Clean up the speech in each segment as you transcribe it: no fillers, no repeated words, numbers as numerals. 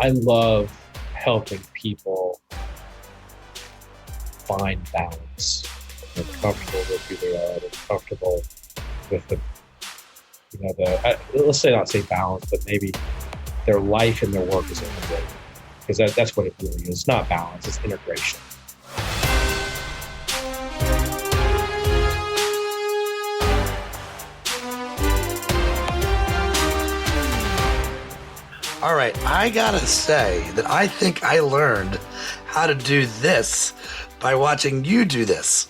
I love helping people find balance. They're comfortable with who they are. They're comfortable with let's say not say balance, but maybe their life and their work is integrated. Because that's what it really is. It's not balance, it's integration. All right, I gotta say that I think I learned how to do this by watching you do this.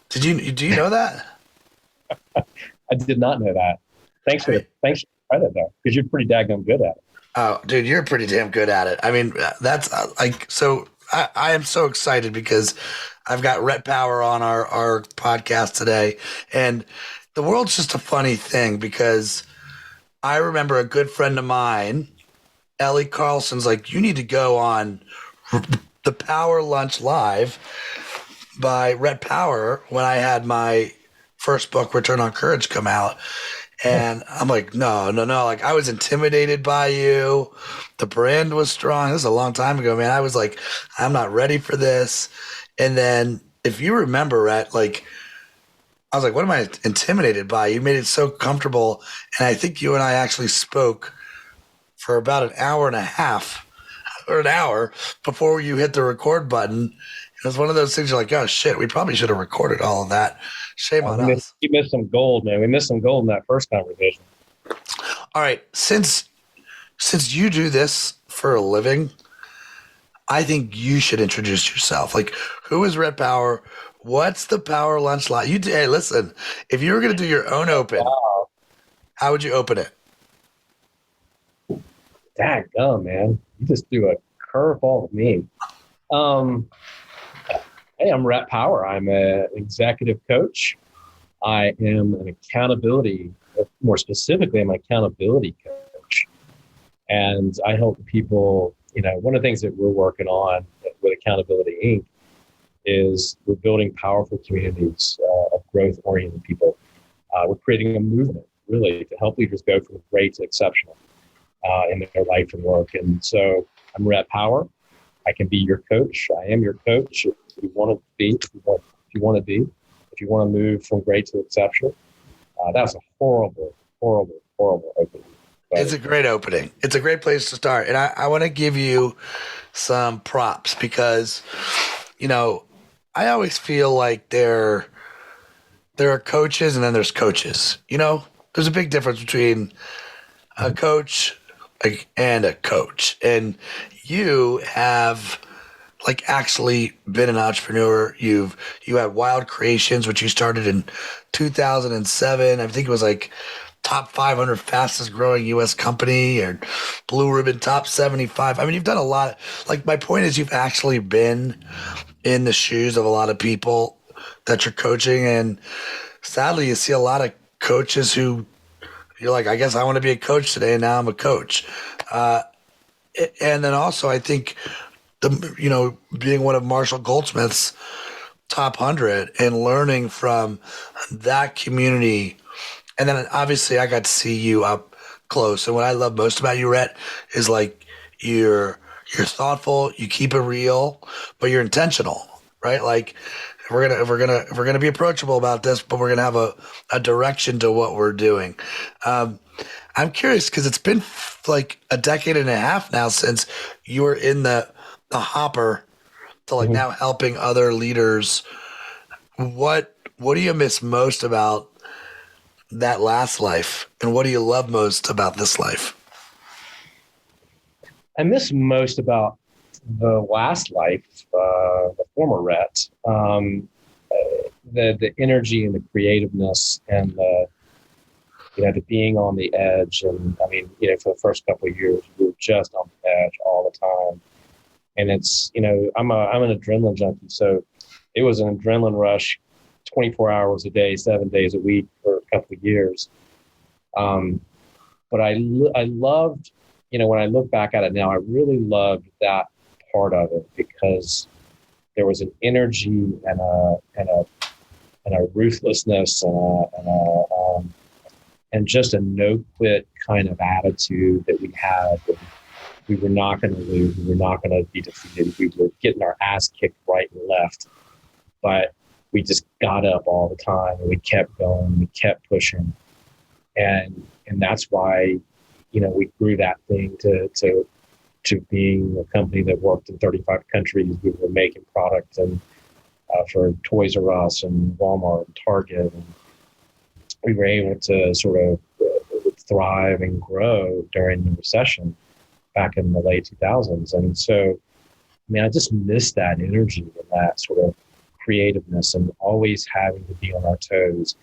Do you know that? I did not know that. Thanks for the credit though, because you're pretty daggone good at it. Oh, dude, you're pretty damn good at it. I mean, that's so. I am so excited because I've got Rhett Power on our podcast today, and the world's just a funny thing because I remember a good friend of mine, Ellie Carlson's like, you need to go on the Power Lunch Live by Rhett Power when I had my first book, Return on Courage, come out. And I'm like, no. Like, I was intimidated by you. The brand was strong. This is a long time ago, man. I was like, I'm not ready for this. And then if you remember, Rhett, like, I was like, what am I intimidated by? You made it so comfortable. And I think you and I actually spoke for about an hour and a half or an hour before you hit the record button. It was one of those things you're like, oh, shit, we probably should have recorded all of that. Shame on us. You missed some gold, man. We missed some gold in that first conversation. All right. Since you do this for a living, I think you should introduce yourself. Like, who is Rhett Power? What's the Power Lunch Live? Hey, listen, if you were going to do your own open, how would you open it? Daggum, man. You just threw a curveball with me. Hey, I'm Rhett Power. I'm an executive coach. I am an accountability, more specifically, I'm an accountability coach. And I help people, one of the things that we're working on with Accountability Inc. is we're building powerful communities of growth-oriented people. We're creating a movement, really, to help leaders go from great to exceptional in their life and work. And so I'm Rhett Power. I can be your coach. I am your coach. If you want to be, if you want to move from great to exceptional. That was a horrible opening. But it's a great opening. It's a great place to start. And I want to give you some props because, I always feel like there are coaches and then there's coaches. There's a big difference between a coach and a coach. And you have actually been an entrepreneur. You had Wild Creations, which you started in 2007. I think it was top 500 fastest growing U.S. company, or Blue Ribbon top 75. I mean, you've done a lot. My point is you've actually been in the shoes of a lot of people that you're coaching. And sadly, you see a lot of coaches who you're like, I guess I want to be a coach today. And now I'm a coach. And then also, I think being one of Marshall Goldsmith's top 100 and learning from that community. And then obviously I got to see you up close. And what I love most about you, Rhett, is you're thoughtful, you keep it real, but you're intentional, right? If we're gonna be approachable about this, but we're gonna have a direction to what we're doing. I'm curious because it's been a decade and a half now since you were in the hopper to now helping other leaders. What do you miss most about that last life, and what do you love most about this life? I miss most about the last life, the former Rhett, the energy and the creativeness and the being on the edge. And I mean, for the first couple of years, we were just on the edge all the time. And it's, I'm an adrenaline junkie. So it was an adrenaline rush 24 hours a day, 7 days a week for a couple of years. But I loved, when I look back at it now, I really loved that part of it because there was an energy and a ruthlessness and just a no quit kind of attitude that we had. We were not going to lose. We were not going to be defeated. We were getting our ass kicked right and left, but we just got up all the time and we kept going. We kept pushing, and that's why, we grew that thing to being a company that worked in 35 countries. We were making product and for Toys R Us and Walmart and Target, and we were able to sort of thrive and grow during the recession back in the late 2000s. And so, I just miss that energy and that sort of creativeness and always having to be on our toes.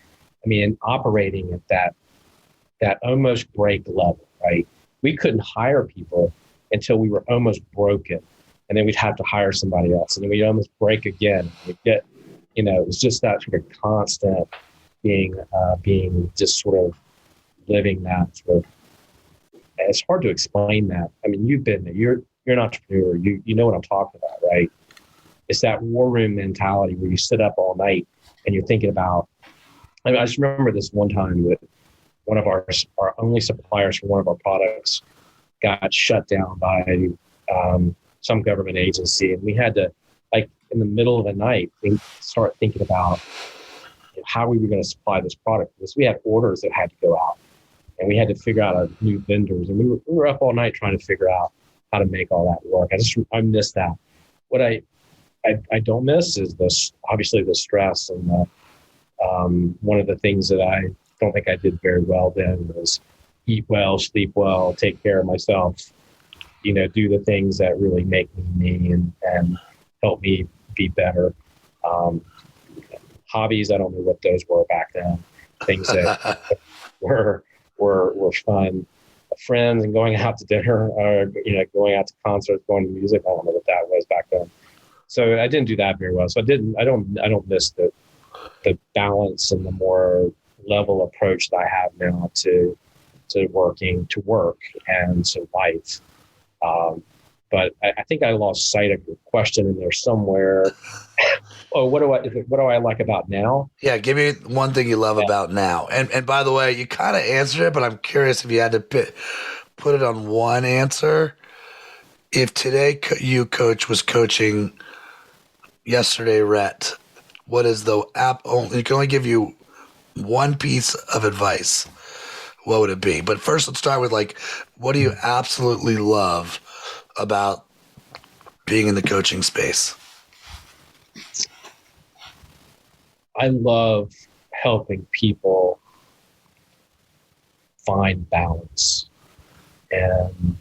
And operating at that almost break level, right? We couldn't hire people until we were almost broken. And then we'd have to hire somebody else. And then we'd almost break again. We'd get, it was just that sort of constant being just sort of living that sort of. It's hard to explain that. You've been there. You're an entrepreneur. You know what I'm talking about, right? It's that war room mentality where you sit up all night and you're thinking about. I just remember this one time that one of our only suppliers for one of our products got shut down by some government agency, and we had to, in the middle of the night, start thinking about how we were going to supply this product, because we had orders that had to go out. And we had to figure out new vendors, and we were up all night trying to figure out how to make all that work. I miss that. What I don't miss is obviously the stress, and one of the things that I don't think I did very well then was eat well, sleep well, take care of myself, do the things that really make me and help me be better. Hobbies, I don't know what those were back then. Things that were fun. Friends and going out to dinner, or going out to concerts, going to music. I don't know what that was back then. So I didn't do that very well. So I don't miss the balance and the more level approach that I have now to work and to life. But I think I lost sight of your question in there somewhere. Oh, what do I like about now? Yeah, give me one thing you love about now. And by the way, you kind of answered it, but I'm curious if you had to put it on one answer. If today you coach was coaching yesterday, Rhett, what is the app? You can only give you one piece of advice. What would it be? But first, let's start with what do you absolutely love about being in the coaching space? I love helping people find balance, and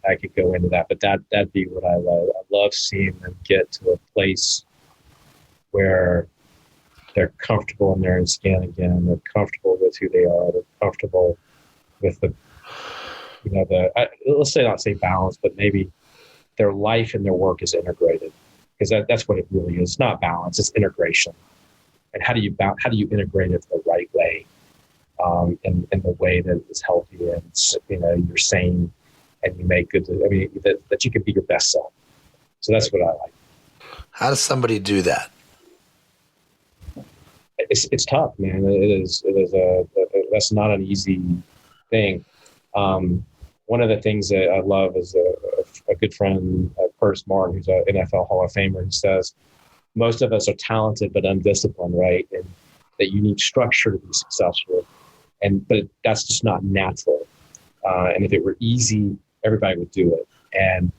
I could go into that, but that'd be what I love. I love seeing them get to a place where they're comfortable in their own skin again. They're comfortable with who they are. They're comfortable with let's not say balance, but maybe their life and their work is integrated, because that's what it really is. It's not balance, it's integration. And how do you integrate it the right way, in the way that is healthy, and you're sane, and you make good. That you can be your best self. So that's what I like. How does somebody do that? It's tough, man. It is that's not an easy thing. One of the things that I love is a good friend, Curtis Martin, who's an NFL Hall of Famer. He says, most of us are talented but undisciplined, right? And that you need structure to be successful. But that's just not natural. And if it were easy, everybody would do it. And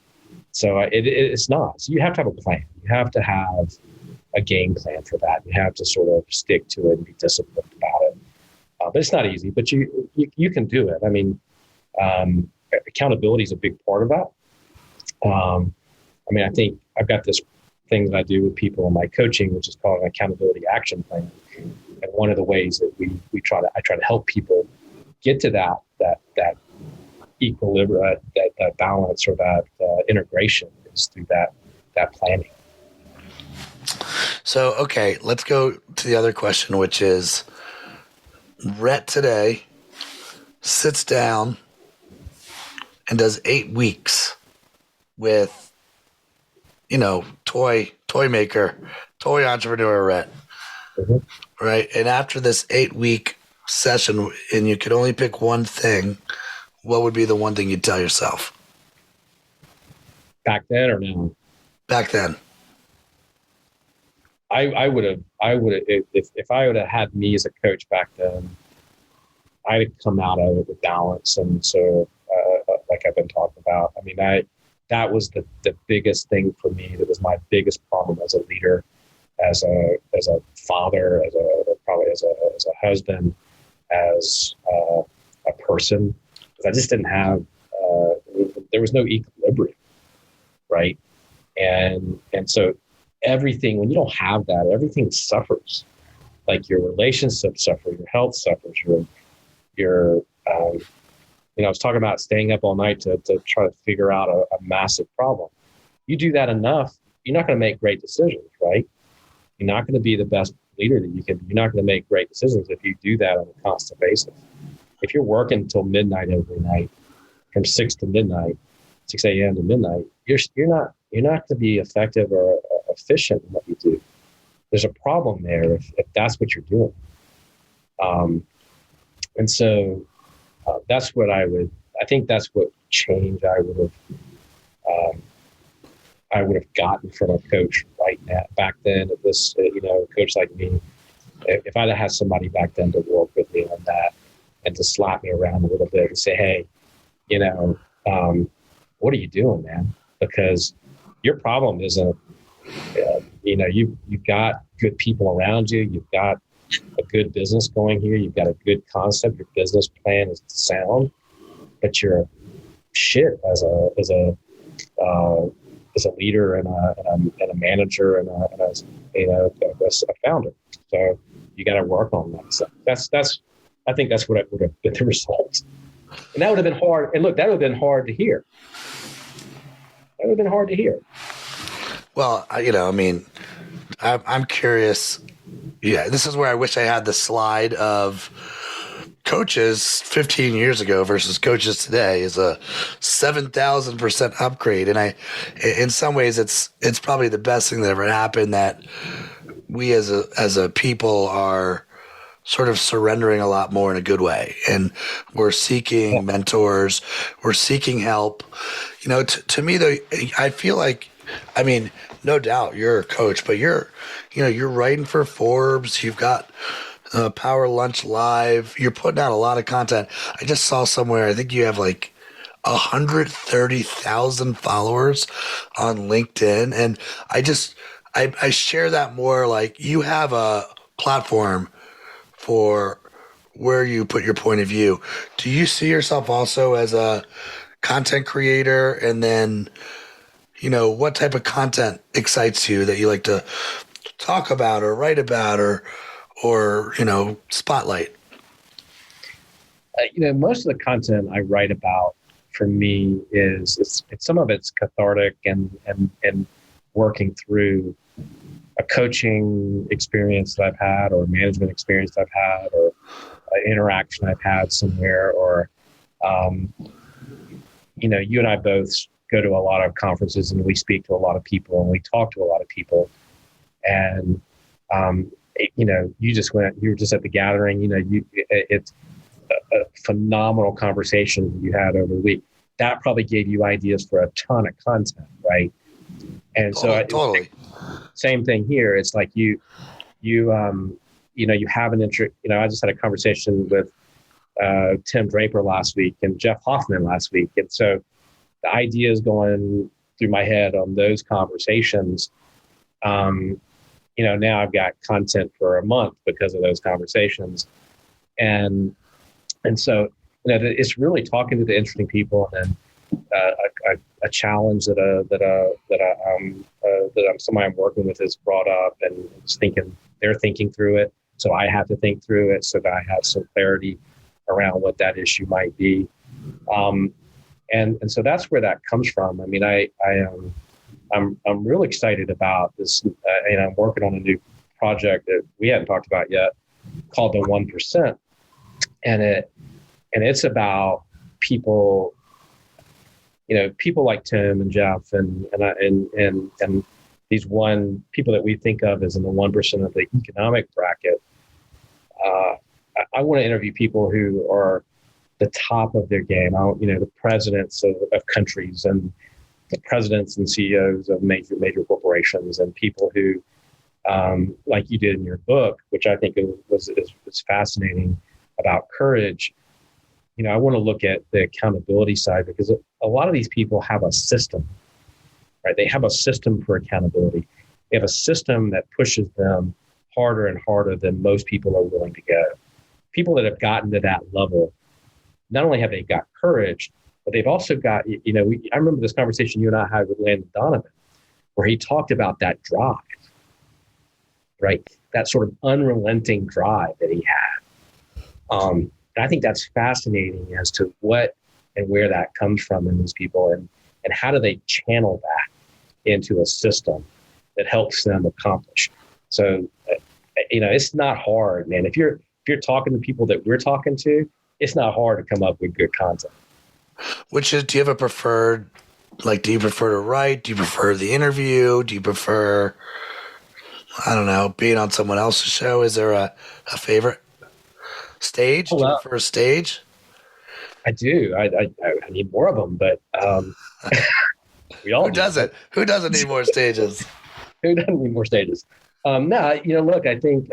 so it's not. So you have to have a plan. You have to have a game plan for that. You have to sort of stick to it and be disciplined about it. But it's not easy, but you can do it. Accountability is a big part of that. I think I've got this thing that I do with people in my coaching, which is called an accountability action plan. And one of the ways that I try to help people get to that equilibrium, that balance, or that integration, is through that planning. So, okay, let's go to the other question, which is, Rhett today sits down and does 8 weeks with, toy maker, toy entrepreneur Rhett, right? And after this 8-week session, and you could only pick one thing, what would be the one thing you'd tell yourself Back then or now? back then? I would have, if I would have had me as a coach back then, I'd have come out of it with balance. And so, like I've been talking about, I mean, that was the biggest thing for me. That was my biggest problem as a leader, as a father, probably as a husband, as a person. I just didn't have, there was no equilibrium, right? And so everything, when you don't have that, everything suffers. Like your relationships suffer, your health suffers, your I was talking about staying up all night to try to figure out a massive problem. You do that enough, you're not going to make great decisions, right? You're not going to be the best leader that you can be. You're not going to make great decisions if you do that on a constant basis. If you're working until midnight every night, from 6 to midnight, 6 a.m. to midnight, you're not going to be effective or efficient in what you do. There's a problem there if that's what you're doing. And so that's what I think that's what change I would have gotten from a coach right now. Back then, it was, a coach like me, if I'd have had somebody back then to work with me on that and to slap me around a little bit and say, hey, what are you doing, man? Because your problem isn't, you've got good people around you. You've got a good business going here. You've got a good concept. Your business plan is sound, but you're shit as a leader and a manager and a founder. So you got to work on that. So I think that's what it would have been the result. And that would have been hard. And look, that would have been hard to hear. Well, I'm curious. Yeah, this is where I wish I had the slide of coaches 15 years ago versus coaches today is a 7,000% upgrade. And in some ways, it's probably the best thing that ever happened, that we as a people are sort of surrendering a lot more in a good way. And we're seeking mentors, we're seeking help. To me though, I feel like, no doubt you're a coach, but you're writing for Forbes. You've got Power Lunch Live. You're putting out a lot of content. I just saw somewhere, I think you have like 130,000 followers on LinkedIn. And I share that more, like you have a platform for where you put your point of view. Do you see yourself also as a content creator? And then, what type of content excites you that you like to talk about or write about or spotlight? Most of the content I write about for me is some of it's cathartic and working through a coaching experience that I've had, or management experience that I've had, or an interaction I've had somewhere, or, you and I both go to a lot of conferences and we speak to a lot of people and we talk to a lot of people. And, you were just at the gathering, it's a phenomenal conversation you had over the week. That probably gave you ideas for a ton of content, right? And so totally. Same thing here. It's like you have an interest. I just had a conversation with Tim Draper last week and Jeff Hoffman last week. And so the ideas going through my head on those conversations, now I've got content for a month because of those conversations. And so, it's really talking to the interesting people, and a challenge that somebody I'm working with has brought up, and they're thinking through it. So I have to think through it so that I have some clarity around what that issue might be. And so that's where that comes from. I'm really excited about this, and I'm working on a new project that we hadn't talked about yet, called the 1%, and it's about people, people like Tim and Jeff and these people that we think of as in the 1% of the economic bracket. I want to interview people who are the top of their game. The presidents of countries and the presidents and CEOs of major corporations and people who, like you did in your book, which I think was fascinating about courage. I want to look at the accountability side, because a lot of these people have a system, right? They have a system for accountability. They have a system that pushes them harder and harder than most people are willing to go. People that have gotten to that level, not only have they got courage, but they've also got, I remember this conversation you and I had with Landon Donovan, where he talked about that drive, right? That sort of unrelenting drive that he had. And I think that's fascinating as to what and where that comes from in these people, and how do they channel that into a system that helps them accomplish. So, it's not hard, man. If you're talking to people that we're talking to, it's not hard to come up with good content. Do you have a preferred, do you prefer to write? Do you prefer the interview? Do you prefer, I don't know, being on someone else's show? Is there a favorite? Stage? Do you prefer stage? I do. I need more of them, but we all. Who doesn't? Who doesn't need more stages? Who doesn't need more stages? No, look, I think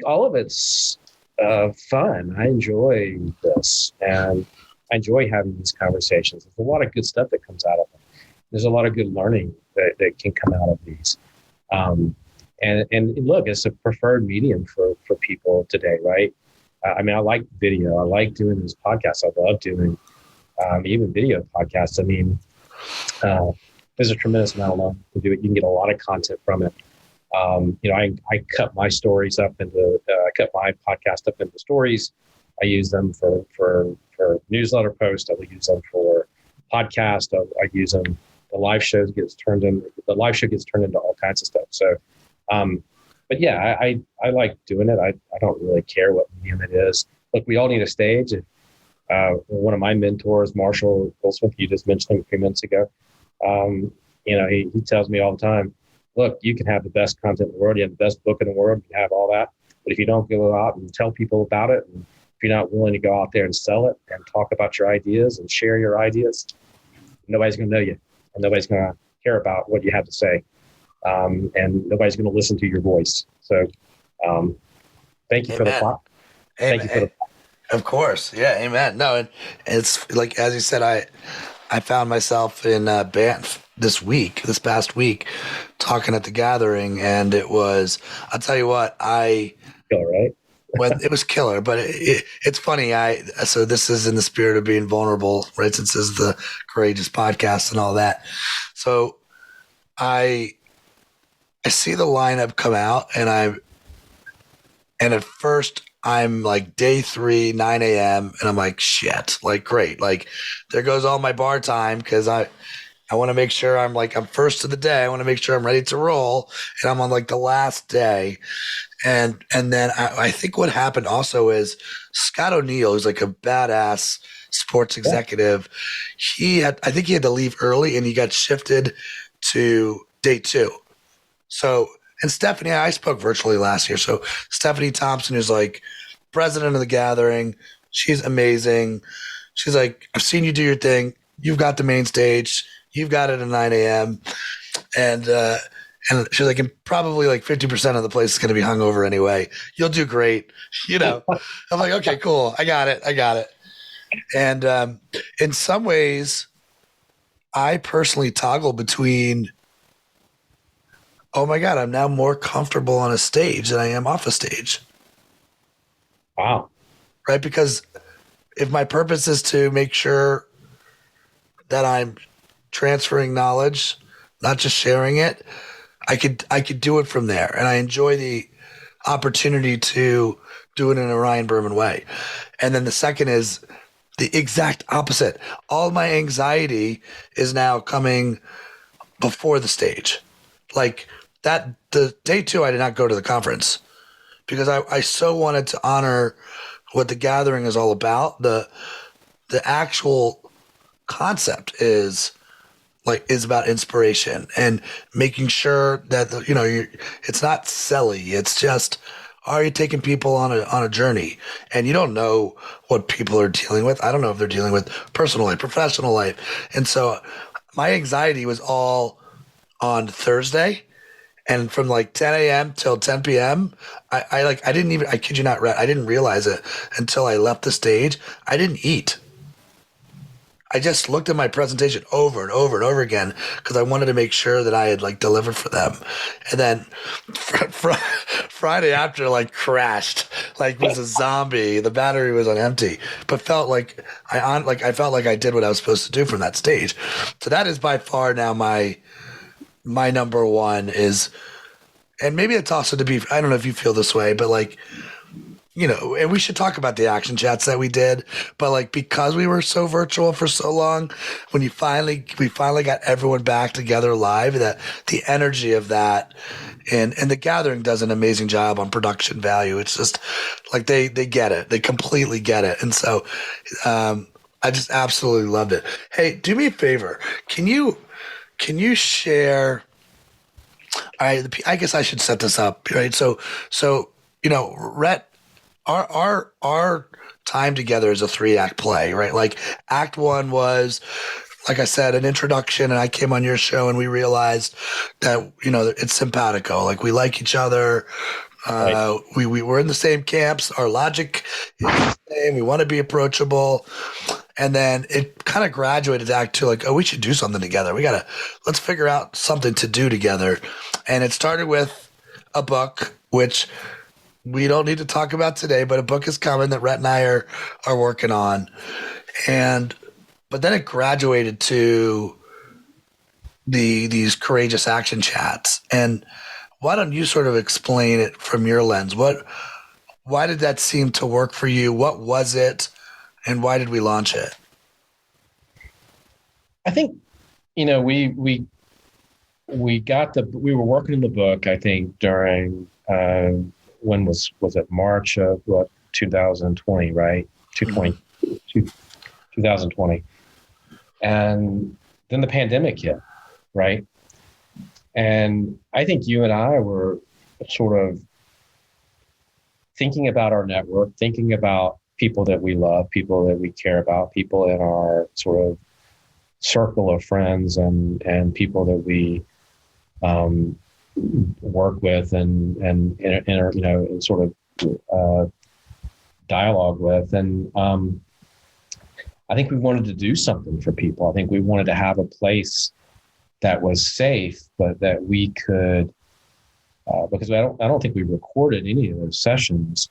all of it's fun. I enjoy this, and I enjoy having these conversations. There's a lot of good stuff that comes out of them. There's a lot of good learning that can come out of these. And look, it's a preferred medium for people today, right? I like video. I like doing these podcasts. I love doing even video podcasts. There's a tremendous amount of love to do it. You can get a lot of content from it. I cut my stories up into, I cut my podcast up into stories. I use them for newsletter posts. I will use them for podcast. I use them. The live show gets turned into all kinds of stuff. So, but yeah, I like doing it. I don't really care what medium it is. Look, we all need a stage. One of my mentors, Marshall Goldsmith, you just mentioned him a few minutes ago. He tells me all the time, look, you can have the best content in the world. You have the best book in the world. You have all that. But if you don't go out and tell people about it, and if you're not willing to go out there and sell it and talk about your ideas and share your ideas, nobody's going to know you, and nobody's going to care about what you have to say. And nobody's going to listen to your voice. So, thank you for the thought. Thank you for the. Of course. Yeah. Amen. No, and it's like, as you said, I found myself in Banff this past week, talking at the gathering, and it was, I'll tell you what, killer, right? Well, it was killer, but it's funny. So this is in the spirit of being vulnerable, right? Since this is the Courageous podcast and all that. So I see the lineup come out, and at first I'm like day 3, 9 a.m. and I'm like, shit, like, great. Like, there goes all my bar time. Cause I want to make sure I'm first of the day. I want to make sure I'm ready to roll, and I'm on like the last day. And then I think what happened also is Scott O'Neill, who's like a badass sports executive. I think he had to leave early, and he got shifted to day 2. So, and Stephanie, I spoke virtually last year. So Stephanie Thompson is like president of the gathering. She's amazing. She's like, I've seen you do your thing. You've got the main stage. You've got it at 9 a.m. And she's like, and probably like 50% of the place is going to be hungover anyway. You'll do great. I'm like, okay, cool. I got it. And in some ways, I personally toggle between, oh my God, I'm now more comfortable on a stage than I am off a stage. Wow. Right? Because if my purpose is to make sure that I'm transferring knowledge, not just sharing it, I could do it from there. And I enjoy the opportunity to do it in a Ryan Berman way. And then the second is the exact opposite. All my anxiety is now coming before the stage. Like that, the day 2, I did not go to the conference because I so wanted to honor what the gathering is all about. The actual concept is about inspiration and making sure that, it's not silly. It's just, are you taking people on a journey? And you don't know what people are dealing with. I don't know if they're dealing with personal life, professional life. And so my anxiety was all on Thursday. And from like 10 a.m. till 10 p.m., I didn't even, I kid you not, Rhett, I didn't realize it until I left the stage. I didn't eat. I just looked at my presentation over and over and over again because I wanted to make sure that I had like delivered for them. And then Friday after, like crashed, like was a zombie. The battery was on empty, but felt like I felt like I did what I was supposed to do from that stage. So that is by far now my number one is, and maybe it's also to be. I don't know if you feel this way, but like, you know, and we should talk about the action chats that we did, but like because we were so virtual for so long, when we finally got everyone back together live, that the energy of that and the gathering does an amazing job on production value. It's just like they get it. They completely get it. And so I just absolutely loved it. Hey, do me a favor. Can you share? All right, I guess I should set this up, right? So you know, Rhett, our time together is a 3-act play, right? Like act one was, like I said, an introduction, and I came on your show and we realized that, you know, it's simpatico. Like we like each other. Right. We were in the same camps. Our logic is the same. We want to be approachable. And then it kind of graduated to act two, like, oh, we should do something together. Let's figure out something to do together. And it started with a book, which we don't need to talk about today, but a book is coming that Rhett and I are working on. But then it graduated to these courageous action chats. And why don't you sort of explain it from your lens? Why did that seem to work for you? What was it? And why did we launch it? I think, you know, we were working in the book, I think, during when was it March of 2020, right? 2020. And then the pandemic hit, right? And I think you and I were sort of thinking about our network, thinking about people that we love, people that we care about, people in our sort of circle of friends and people that we work with and you know, and sort of dialogue with. And I think we wanted to do something for people. I think we wanted to have a place that was safe, but that we could, because I don't think we recorded any of those sessions.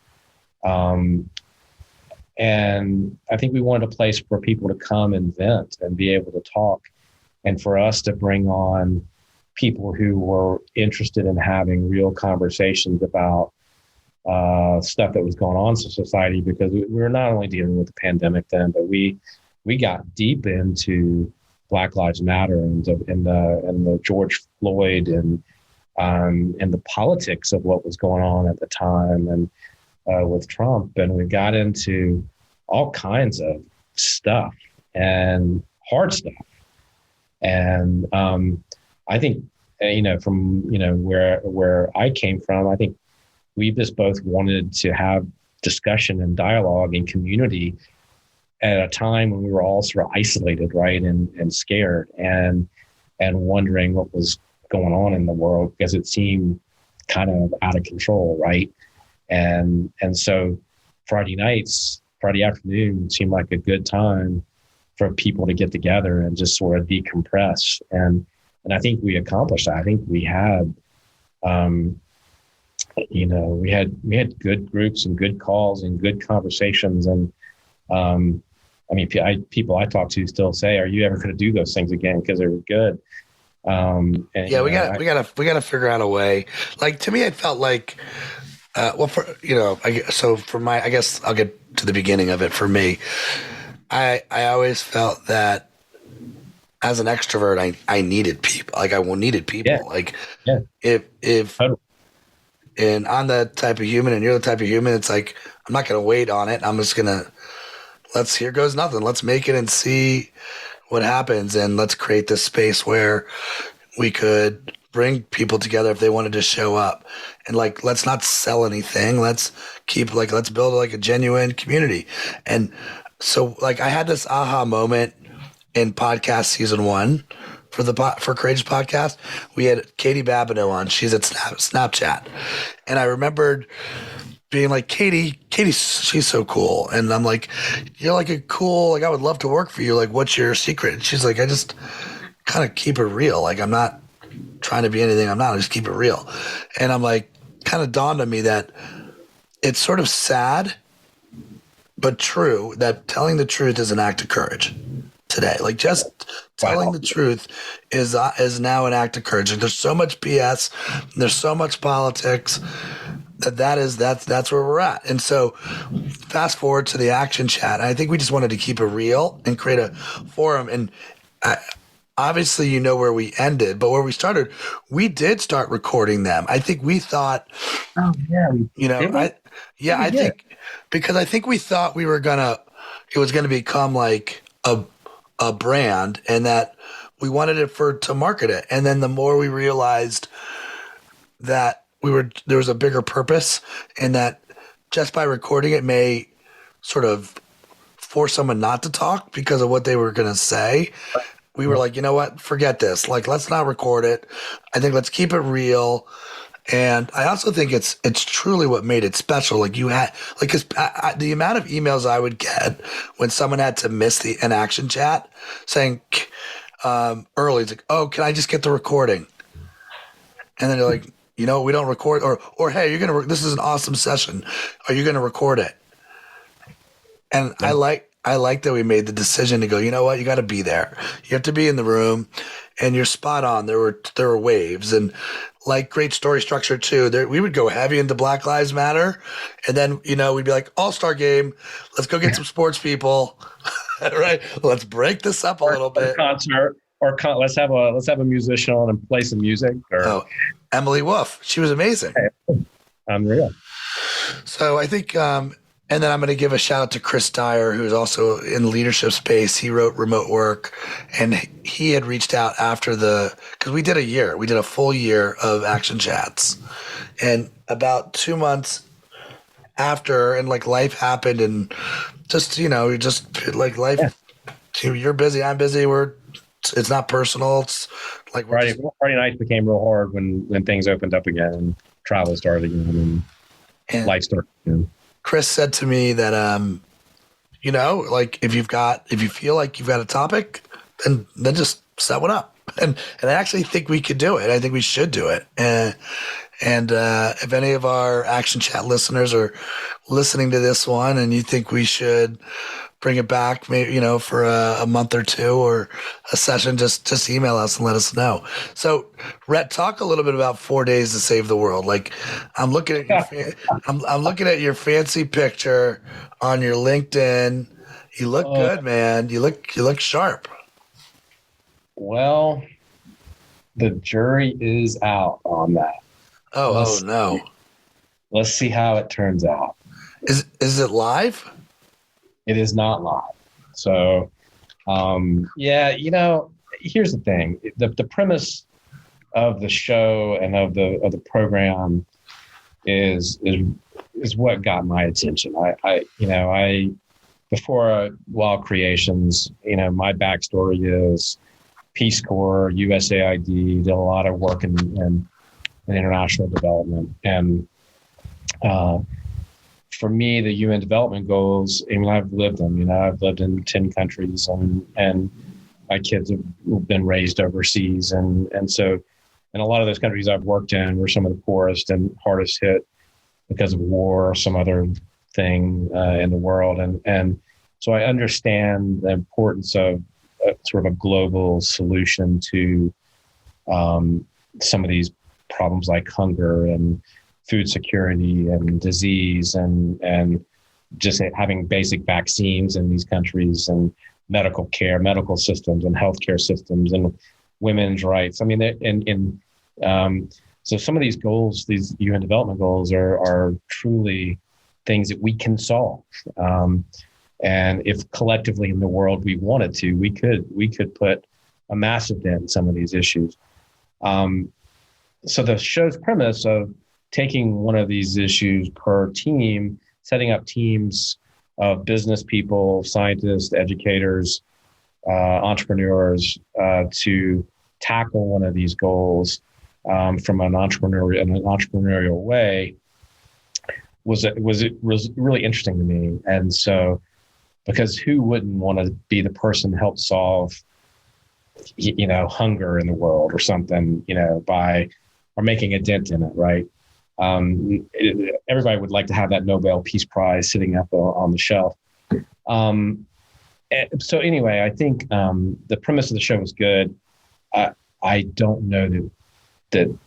And I think we wanted a place for people to come and vent and be able to talk, and for us to bring on people who were interested in having real conversations about stuff that was going on in society, because we were not only dealing with the pandemic then, but we got deep into Black Lives Matter and the George Floyd and the politics of what was going on at the time, and with Trump, and we got into all kinds of stuff and hard stuff. And I think, you know, from, you know, where I came from, I think we just both wanted to have discussion and dialogue and community at a time when we were all sort of isolated, right, and scared and wondering what was going on in the world, because it seemed kind of out of control, right? And so Friday afternoon seemed like a good time for people to get together and just sort of decompress. And I think we accomplished that. I think we had, you know, we had good groups and good calls and good conversations. And I mean, people I talk to still say, "Are you ever going to do those things again?" Because they were good. And, yeah, we gotta figure out a way. Like, to me, it felt like, well, for, you know, I guess I'll get to the beginning of it. For me, I always felt that as an extrovert, I needed people. Like, needed people. Yeah. Like, Yeah. if Totally. and I'm the type of human, and you're the type of human, it's like I'm not gonna wait on it. I'm just gonna here goes nothing. Let's make it and see what happens, and let's create this space where we could bring people together if they wanted to show up, and like, let's not sell anything. Let's build like a genuine community. And so like I had this aha moment in podcast season 1 for Courageous Podcast. We had Katie Babineau on. She's at Snapchat, and I remembered being like, Katie's she's so cool. And I'm like, you're like a cool, like I would love to work for you. Like, what's your secret? And she's like, I just kind of keep it real. Like, I'm not trying to be anything I'm not. I just keep it real. And I'm like, kind of dawned on me that it's sort of sad, but true that telling the truth is an act of courage today. Like, just telling the truth is now an act of courage. Like, there's so much BS, there's so much politics, that's where we're at. And so fast forward to the action chat. I think we just wanted to keep it real and create a forum. And obviously, you know where we ended, but where we started, we did start recording them. I think we thought, oh yeah, I think because I think we thought it was gonna become like a brand, and that we wanted it to market it. And then the more we realized that there was a bigger purpose, and that just by recording it may sort of force someone not to talk because of what they were going to say. We were like, you know what? Forget this. Like, let's not record it. I think let's keep it real. And I also think it's truly what made it special. Like, you had, like, cause the amount of emails I would get when someone had to miss an action chat saying, early, it's like, oh, can I just get the recording? And then they're like, you know, we don't record, or hey, this is an awesome session. Are you going to record it? And yeah. I like that we made the decision to go, you know what, you got to be there. You have to be in the room, and you're spot on. There were waves, and like great story structure too. We would go heavy into Black Lives Matter, and then, you know, we'd be like, All-Star game. Let's go get some sports people. Right. Let's break this up a little bit. Concert. Or let's have a musician on and play some music. Emily Wolf, she was amazing. Unreal. So I think, and then I'm going to give a shout out to Chris Dyer, who's also in leadership space. He wrote Remote Work, and he had reached out after because we did a full year of action chats, and about 2 months after, and like life happened, and just, you know, life. Yeah. You're busy, I'm busy. It's not personal. It's like Friday nights became real hard when things opened up again and travel started again and life started again. Chris said to me that, you know, like if you feel like you've got a topic, then just set one up. And I actually think we could do it. I think we should do it. And if any of our Action Chat listeners are listening to this one and you think we should bring it back, maybe, you know, for a month or two or a session, just email us and let us know. So, Rhett, talk a little bit about 4 Days to Save the World. Like, I'm looking at your fancy picture on your LinkedIn. You look good, man. You look sharp. Well, the jury is out on that. Oh no. Let's see how it turns out. Is it live? It is not live. So, yeah, you know, here's the thing. The premise of the show and of the program is what got my attention. I before Wild Creations, you know, my backstory is Peace Corps, USAID, did a lot of work in international development. And for me, the UN development goals, I mean, I've lived them. You know, I've lived in 10 countries and my kids have been raised overseas. And so in a lot of those countries I've worked in were some of the poorest and hardest hit because of war or some other thing in the world. And so I understand the importance of sort of a global solution to some of these problems like hunger and food security and disease and just having basic vaccines in these countries and medical care, medical systems and healthcare systems and women's rights. I mean, so some of these goals, these UN development goals are truly things that we can solve. And if collectively in the world we wanted to, we could put a massive dent in some of these issues. so the show's premise of taking one of these issues per team, setting up teams of business people, scientists, educators, entrepreneurs to tackle one of these goals from an entrepreneurial way was really interesting to me. And so, because who wouldn't want to be the person to help solve, hunger in the world or something, or making a dent in it, right? Everybody would like to have that Nobel Peace Prize sitting up on the shelf. So anyway, I think the premise of the show was good. I don't know that,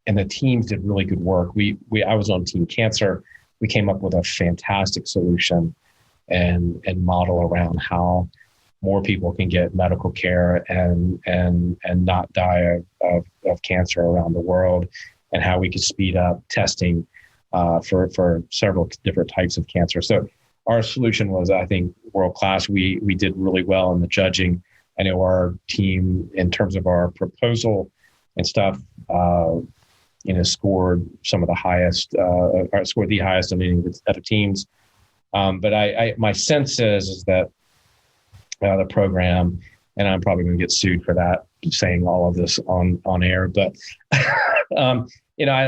and the teams did really good work. I was on Team Cancer. We came up with a fantastic solution and model around how more people can get medical care and not die of cancer around the world, and how we could speed up testing for several different types of cancer. So our solution was, I think, world class. We did really well in the judging. I know our team, in terms of our proposal and stuff, scored some of the highest, or scored the highest of any of the other teams. But my sense is that the program, and I'm probably going to get sued for that, saying all of this on air, but I'm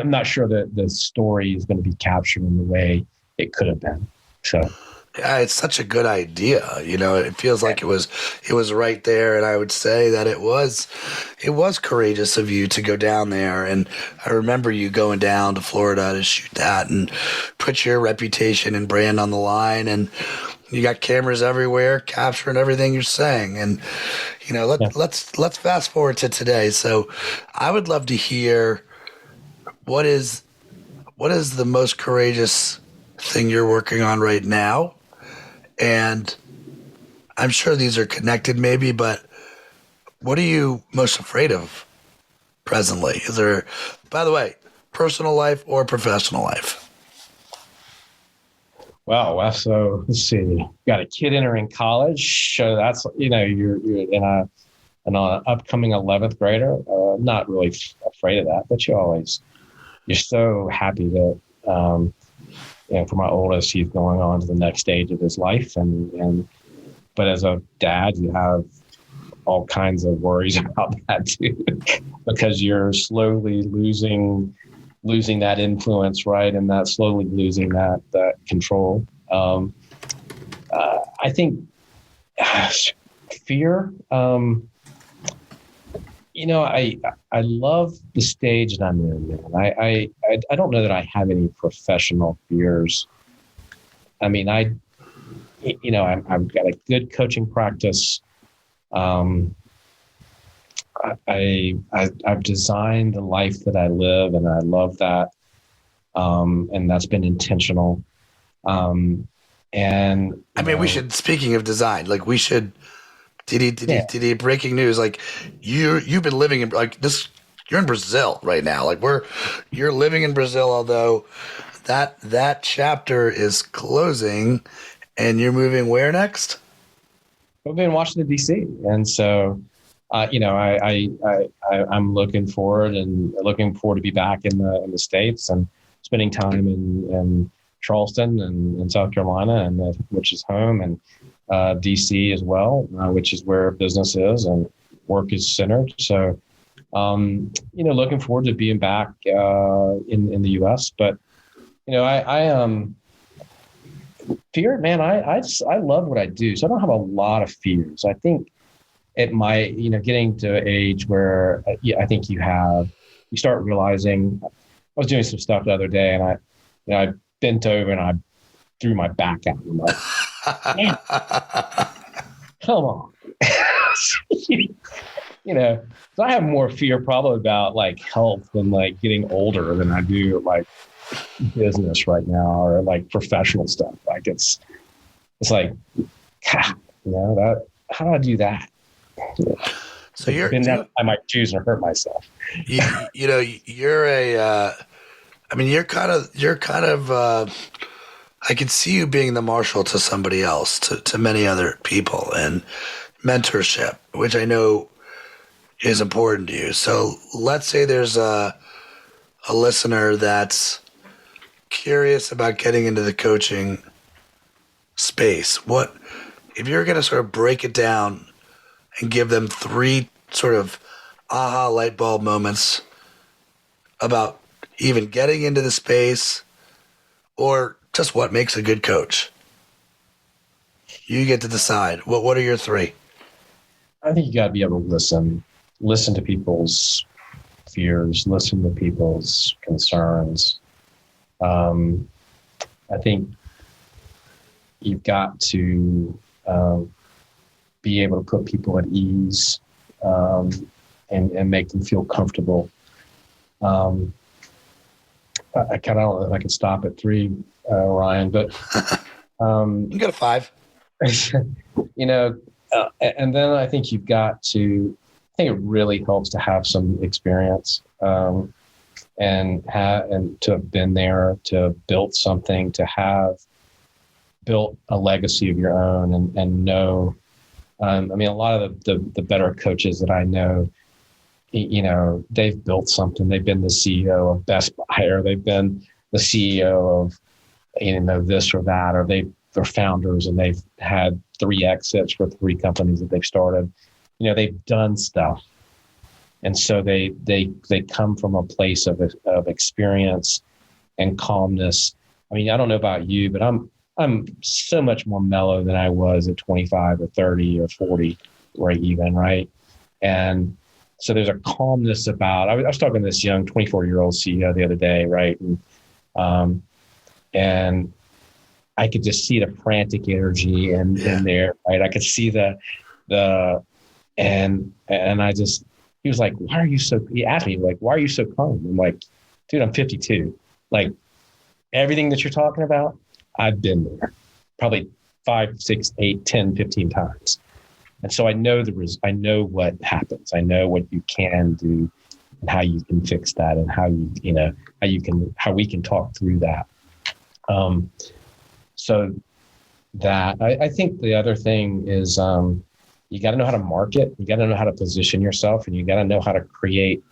not sure that the story is going to be captured in the way it could have been. So. Yeah, it's such a good idea. It feels like it was right there. And I would say that it was courageous of you to go down there. And I remember you going down to Florida to shoot that and put your reputation and brand on the line. And you got cameras everywhere capturing everything you're saying. And, let's fast forward to today. So I would love to hear what is the most courageous thing you're working on right now. And I'm sure these are connected maybe, but what are you most afraid of presently? Is there, by the way, personal life or professional life? Well, so let's see. Got a kid entering college, so that's you're in an upcoming 11th grader. Not really afraid of that, but you're so happy that. For my oldest, he's going on to the next stage of his life, but as a dad, you have all kinds of worries about that too, because you're slowly losing that influence, right, and that slowly losing that control. I think fear. I love the stage that I'm in, man. I don't know that I have any professional fears. I mean, I've got a good coaching practice. I've designed the life that I live, and I love that. And that's been intentional. And we should, speaking of design, we should. Did breaking news? You've been living in this. You're in Brazil right now. You're living in Brazil, although that chapter is closing, and you're moving where next? We'll be in Washington D.C. And so, I'm looking forward to be back in the States and spending time in Charleston and South Carolina, which is home, and DC as well, which is where business is and work is centered. So, looking forward to being back in the U.S. But, I fear, man, I love what I do. So I don't have a lot of fears. I think at my, getting to an age where I think you start realizing. I was doing some stuff the other day, and I bent over and I threw my back out. I'm like, man, come on. So I have more fear probably about health than getting older than I do business right now, or professional stuff. It's that how do I do that? So I might choose and hurt myself. You're kind of I could see you being the marshal to somebody else, to many other people, and mentorship, which I know is important to you. So let's say there's a a listener that's curious about getting into the coaching space, what if you're going to sort of break it down and give them 3 sort of aha light bulb moments about even getting into the space or just what makes a good coach? You get to decide. What are your 3? I think you got to be able to listen to people's fears, listen to people's concerns. I think you've got to be able to put people at ease and make them feel comfortable. I kind of don't know if I can stop at 3, Ryan, but you got a 5. And then I think you've got to. I think it really helps to have some experience and to have been there, to have built something, to have built a legacy of your own, and know. A lot of the better coaches that I know, they've built something. They've been the CEO of Best Buy, or they've been the CEO of this or that, or they're founders and they've had 3 exits for 3 companies that they've started. They've done stuff, and so they come from a place of experience and calmness. I don't know about you, but I'm so much more mellow than I was at 25 or 30 or 40, right? And so there's a calmness about. I was talking to this young 24-year-old CEO the other day, right? And I could just see the frantic energy in there, right? I could see and he was like, he asked me, like, why are you so calm? I'm like, dude, I'm 52. Like, everything that you're talking about, I've been there probably 5, 6, 8, 10, 15 times. And so I know I know what happens. I know what you can do and how you can fix that, and how how we can talk through that. So that I think the other thing is, you got to know how to market. You got to know how to position yourself, and you got to know how to create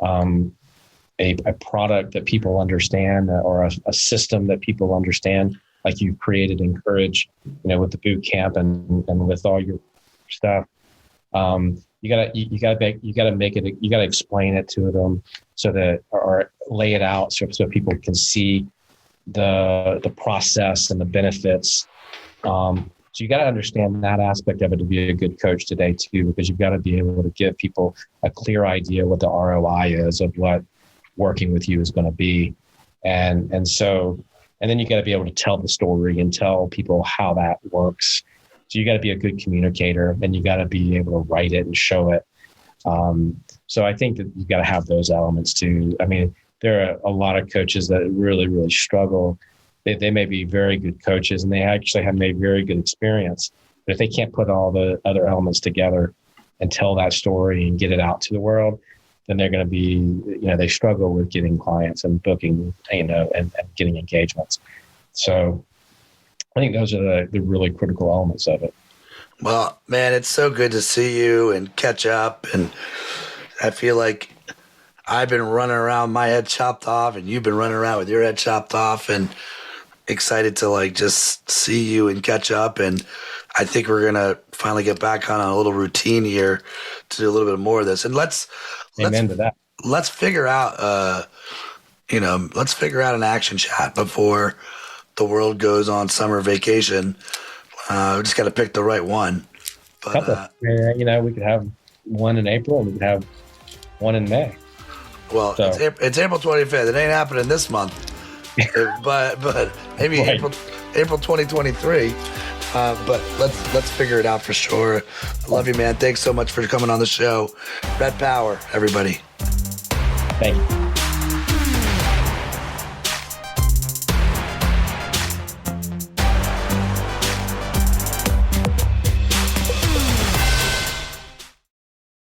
a product that people understand, or a system that people understand, like you've created Encourage, with the boot camp and with all your stuff. You gotta explain it to them or lay it out so people can see the process and the benefits. So you got to understand that aspect of it to be a good coach today too, because you've got to be able to give people a clear idea what the ROI is of what working with you is going to be. And then you got to be able to tell the story and tell people how that works. So you got to be a good communicator, and you got to be able to write it and show it. So I think that you got to have those elements too. There are a lot of coaches that really, really struggle. They may be very good coaches, and they actually have made very good experience. But if they can't put all the other elements together and tell that story and get it out to the world, then they're going to be, they struggle with getting clients and booking, and getting engagements. So I think those are the really critical elements of it. Well, man, it's so good to see you and catch up. And I feel like I've been running around, my head chopped off, and you've been running around with your head chopped off, and excited to just see you and catch up. And I think we're going to finally get back on a little routine here to do a little bit more of this. And let's figure out, let's figure out an action chat before the world goes on summer vacation. We just got to pick the right one. But we could have one in April, and we could have one in May. Well, so. It's April 25th. It ain't happening this month, but maybe right. April 2023. But let's figure it out for sure. Love you, man. Thanks so much for coming on the show. Rhett Power, everybody. Thank you.